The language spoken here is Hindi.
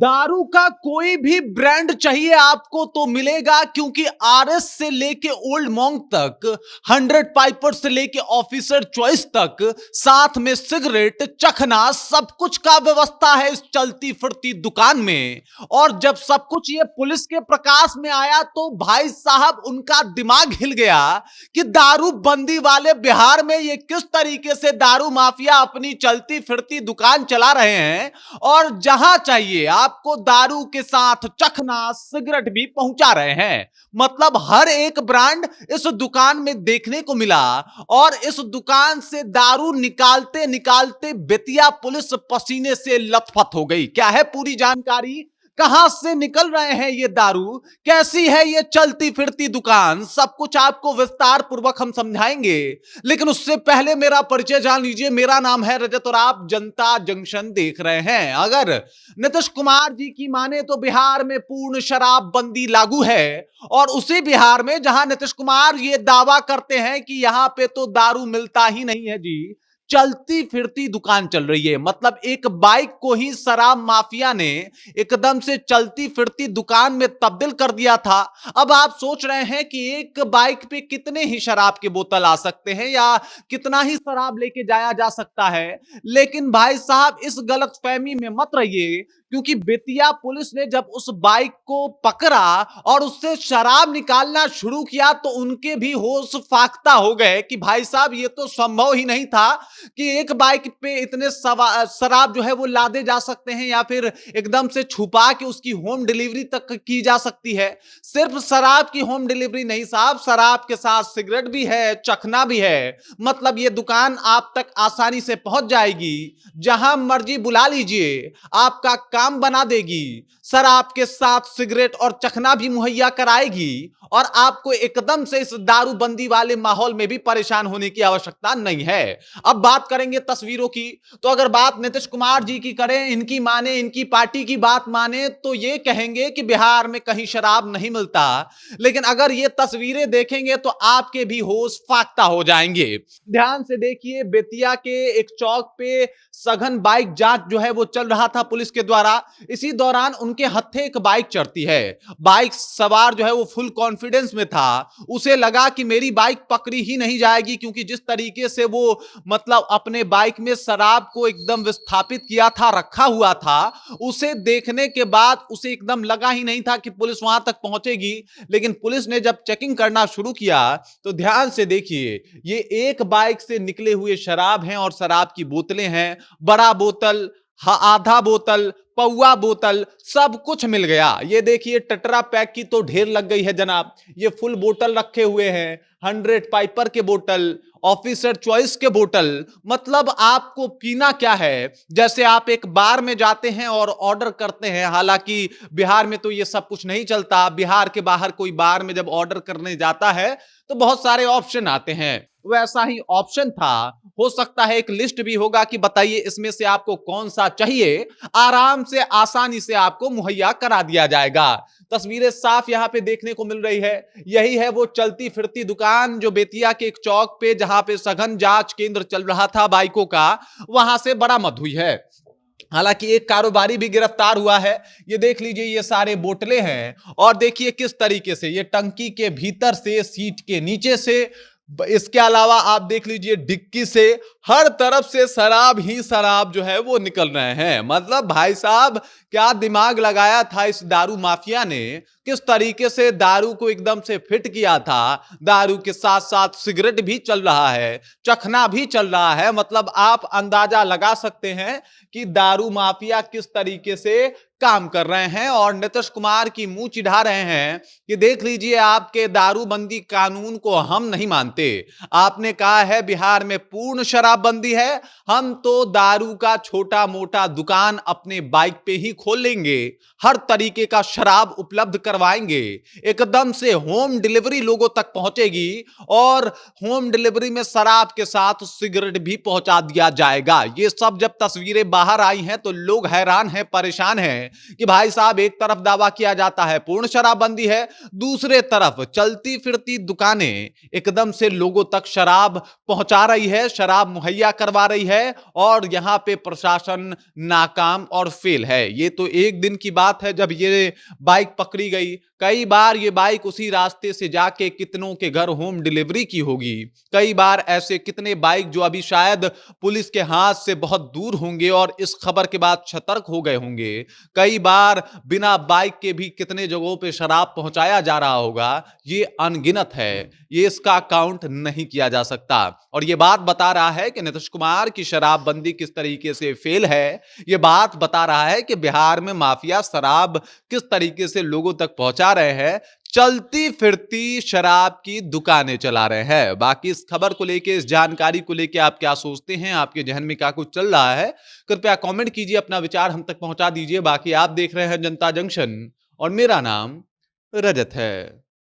दारू का कोई भी ब्रांड चाहिए आपको तो मिलेगा, क्योंकि आरएस से लेके ओल्ड मॉन्क तक, 100 पाइपर से लेके ऑफिसर चॉइस तक, साथ में सिगरेट चखना सब कुछ का व्यवस्था है इस चलती फिरती दुकान में। और जब सब कुछ ये पुलिस के प्रकाश में आया तो भाई साहब उनका दिमाग हिल गया कि दारू बंदी वाले बिहार में ये किस तरीके से दारू माफिया अपनी चलती फिरती दुकान चला रहे हैं, और जहां चाहिए आपको दारू के साथ चखना सिगरेट भी पहुंचा रहे हैं। मतलब हर एक ब्रांड इस दुकान में देखने को मिला, और इस दुकान से दारू निकालते निकालते बेतिया पुलिस पसीने से लथपथ हो गई। क्या है पूरी जानकारी, कहां से निकल रहे हैं ये दारू, कैसी है ये चलती फिरती दुकान, सब कुछ आपको विस्तार पूर्वक हम समझाएंगे। लेकिन उससे पहले मेरा परिचय जान लीजिए। मेरा नाम है रजत और आप जनता जंक्शन देख रहे हैं। अगर नीतीश कुमार जी की माने तो बिहार में पूर्ण शराबबंदी लागू है, और उसी बिहार में जहां नीतीश कुमार ये दावा करते हैं कि यहां पे तो दारू मिलता ही नहीं है जी, चलती फिरती दुकान चल रही है। मतलब एक बाइक को ही शराब माफिया ने एकदम से चलती फिरती दुकान में तब्दील कर दिया था। अब आप सोच रहे हैं कि एक बाइक पे कितने ही शराब के बोतल आ सकते हैं या कितना ही शराब लेके जाया जा सकता है। लेकिन भाई साहब इस गलतफहमी में मत रहिए, क्योंकि बेतिया पुलिस ने जब उस बाइक को पकड़ा और उससे शराब निकालना शुरू किया तो उनके भी होश फाख्ता हो गए कि भाई साहब ये तो संभव ही नहीं था कि एक बाइक पे इतने शराब जो है वो लादे जा सकते हैं, या फिर एकदम से छुपा के उसकी होम डिलीवरी तक की जा सकती है। सिर्फ शराब की होम डिलीवरी नहीं साहब, शराब के साथ सिगरेट भी है, चखना भी है। मतलब ये दुकान आप तक आसानी से पहुंच जाएगी, जहां मर्जी बुला लीजिए, आपका काम बना देगी, शराब के साथ सिगरेट और चखना भी मुहैया कराएगी, और आपको एकदम से इस दारूबंदी वाले माहौल में भी परेशान होने की आवश्यकता नहीं है। अब बात करेंगे तस्वीरों की, तो अगर बात नीतीश कुमार जी की करें, इनकी माने, इनकी पार्टी की बात माने, तो ये कहेंगे कि बिहार में कहीं शराब नहीं मिलता। लेकिन अगर ये तस्वीरें देखेंगे तो आपके भी होश फाख्ता हो जाएंगे। ध्यान से देखिए, बेतिया के एक चौक पे सघन बाइक जांच जो है वो चल रहा था पुलिस के द्वारा। इसी दौरान उनके हत्थे एक बाइक चढ़ती है। बाइक सवार जो है वो फुल कॉन्फिडेंस में था, उसे लगा कि मेरी बाइक पकड़ी ही नहीं जाएगी, क्योंकि जिस तरीके से वो मतलब अपने बाइक में शराब को एकदम विस्थापित किया था, रखा हुआ था, उसे देखने के बाद उसे एकदम लगा ही नहीं था कि पुलिस वहां तक पहुंचेगी। लेकिन पुलिस ने जब चेकिंग करना शुरू किया तो ध्यान से देखिए, ये एक बाइक से निकले हुए शराब हैं, और शराब की बोतलें हैं, बड़ा बोतल, आधा बोतल, पौवा बोतल, सब कुछ मिल गया। ये देखिए टेट्रा पैक की तो ढेर लग गई है जनाब। ये फुल बोतल रखे हुए हैं, 100 पाइपर के बोतल, ऑफिसर चॉइस के बोतल। मतलब आपको पीना क्या है, जैसे आप एक बार में जाते हैं और ऑर्डर करते हैं। हालांकि बिहार में तो ये सब कुछ नहीं चलता। बिहार के बाहर कोई बार में जब ऑर्डर करने जाता है तो बहुत सारे ऑप्शन आते हैं, वैसा ही ऑप्शन था। हो सकता है एक लिस्ट भी होगा कि बताइए इसमें से आपको कौन सा चाहिए, आराम से आसानी से आपको मुहैया करा दिया जाएगा। तस्वीरें साफ यहां पे देखने को मिल रही है। यही है वो चलती फिरती दुकान जो बेतिया के एक चौक पे, जहां पे सघन जांच केंद्र चल रहा था बाइकों का, वहां से बरामद हुई है। हालांकि एक कारोबारी भी गिरफ्तार हुआ है। ये देख लीजिए, ये सारे बोतलें हैं, और देखिए किस तरीके से ये टंकी के भीतर से, सीट के नीचे से, इसके अलावा आप देख लीजिए डिक्की से, हर तरफ से शराब ही शराब जो है वो निकल रहे हैं। मतलब भाई साहब क्या दिमाग लगाया था इस दारू माफिया ने, किस तरीके से दारू को एकदम से फिट किया था। दारू के साथ साथ सिगरेट भी चल रहा है, चखना भी चल रहा है। मतलब आप अंदाजा लगा सकते हैं कि दारू माफिया किस तरीके से काम कर रहे हैं, और नीतीश कुमार की मुंह चिढ़ा रहे हैं कि देख लीजिए आपके दारूबंदी कानून को हम नहीं मानते। आपने कहा है बिहार में पूर्ण शराबबंदी है, हम तो दारू का छोटा मोटा दुकान अपने बाइक पे ही खोल लेंगे, हर तरीके का शराब उपलब्ध करवाएंगे, एकदम से होम डिलीवरी लोगों तक पहुंचेगी, और होम डिलीवरी में शराब के साथ सिगरेट भी पहुंचा दिया जाएगा। ये सब जब तस्वीरें बाहर आई हैं तो लोग हैरान हैं, परेशान हैं कि भाई साहब एक तरफ दावा किया जाता है पूर्ण शराबबंदी है, दूसरे तरफ चलती फिरती दुकानें एकदम से लोगों तक शराब पहुंचा रही है, शराब मुहैया करवा रही है, और यहां पे प्रशासन नाकाम और फेल है। ये तो एक दिन की बात है जब ये बाइक पकड़ी गई। कई बार ये बाइक उसी रास्ते से जाके कितनों के घर होम डिलीवरी की होगी। कई बार ऐसे कितने बाइक जो अभी शायद पुलिस के हाथ से बहुत दूर होंगे और इस खबर के बाद सतर्क हो गए होंगे। कई बार बिना बाइक के भी कितने जगहों पे शराब पहुंचाया जा रहा होगा। ये अनगिनत है, ये इसका काउंट नहीं किया जा सकता। और ये बात बता रहा है कि नीतीश कुमार की शराबबंदी किस तरीके से फेल है। ये बात बता रहा है कि बिहार में माफिया शराब किस तरीके से लोगों तक पहुंचा रहे हैं। चलती फिरती शराब की दुकानें चला रहे हैं। बाकी इस खबर को लेके, इस जानकारी को लेके आप क्या सोचते हैं? आपके जहन में क्या कुछ चल रहा है? कृपया कमेंट कीजिए, अपना विचार हम तक पहुंचा दीजिए। बाकी आप देख रहे हैं जनता जंक्शन और मेरा नाम रजत है।